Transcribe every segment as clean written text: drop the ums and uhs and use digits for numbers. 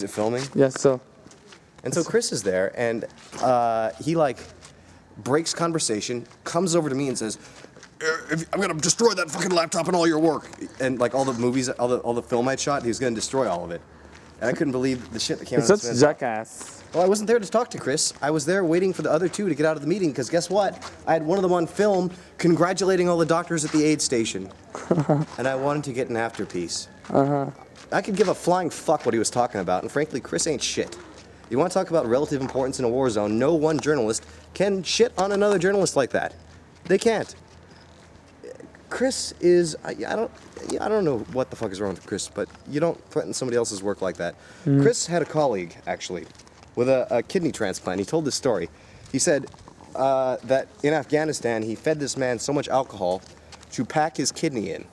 Is it filming? Yes, so. And so Chris is there, and he like breaks conversation, comes over to me and says, "I'm gonna destroy that fucking laptop and all your work." And like all the movies, all the film I shot, he was gonna destroy all of it. And I couldn't believe the shit that came out of It's this such man's mouth. jackass. Well, I wasn't there to talk to Chris. I was there waiting for the other two to get out of the meeting, because guess what? I had one of them on film congratulating all the doctors at the aid station. And I wanted to get an afterpiece. I could give a flying fuck what he was talking about, and frankly, Chris ain't shit. You want to talk about relative importance in a war zone, no one journalist can shit on another journalist like that. They can't. Chris is, I don't know what the fuck is wrong with Chris, but you don't threaten somebody else's work like that. Chris had a colleague, actually, with a kidney transplant. He told this story. He said that in Afghanistan, he fed this man so much alcohol to pack his kidney in.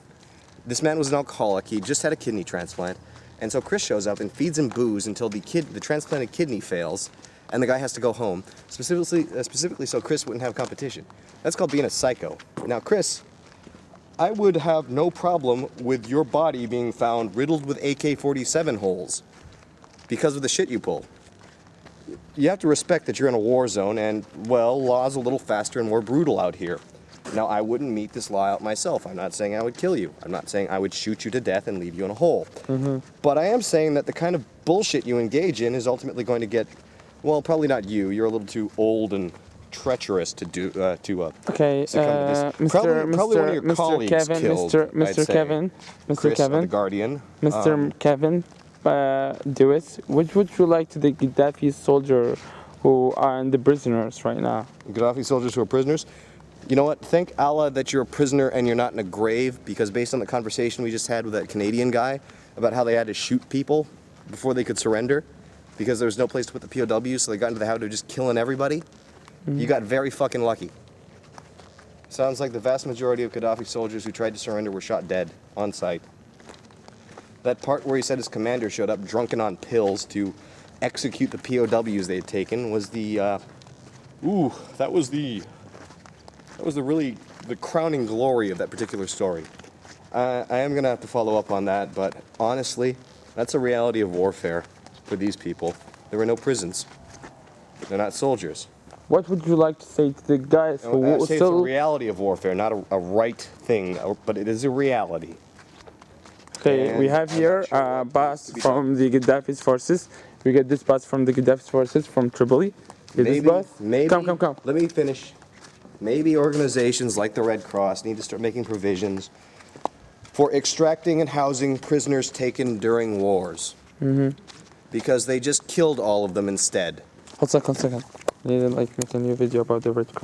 This man was an alcoholic. He just had a kidney transplant. And so Chris shows up and feeds him booze until the transplanted kidney fails, and the guy has to go home, specifically so Chris wouldn't have competition. That's called being a psycho. Now, Chris, I would have no problem with your body being found riddled with AK-47 holes because of the shit you pull. You have to respect that you're in a war zone, and, well, law's a little faster and more brutal out here. Now, I wouldn't mete this law out myself. I'm not saying I would kill you. I'm not saying I would shoot you to death and leave you in a hole. But I am saying that the kind of bullshit you engage in is ultimately going to get, well, probably not you. You're a little too old and treacherous to Okay, succumb to this. Probably one of your colleagues Kevin, killed, Mr. I'd say. Kevin, Mr. Chris of Kevin, the Guardian. Mr. Kevin, do it. Which would you like to the Gaddafi soldier who are in the prisoners right now? Gaddafi soldiers who are prisoners. You know what? Thank Allah that you're a prisoner and you're not in a grave, because based on the conversation we just had with that Canadian guy about how they had to shoot people before they could surrender because there was no place to put the POWs, so they got into the habit of just killing everybody. You got very fucking lucky. Sounds like the vast majority of Gaddafi soldiers who tried to surrender were shot dead on sight. That part where he said his commander showed up drunken on pills to execute the POWs they had taken was the, that was the crowning glory of that particular story. I am going to have to follow up on that, but honestly, that's a reality of warfare for these people. There were no prisons. They're not soldiers. What would you like to say to the guys I who say it's a reality of warfare, not a right thing, but it is a reality. Okay, And we have here a bus from the Gaddafi's forces. We get this bus from the Gaddafi's forces from Tripoli. This bus? Maybe. Come. Let me finish. Maybe organizations like the Red Cross need to start making provisions for extracting and housing prisoners taken during wars. Because they just killed all of them instead. Hold on a second. I need to make a new video about the Red Cross.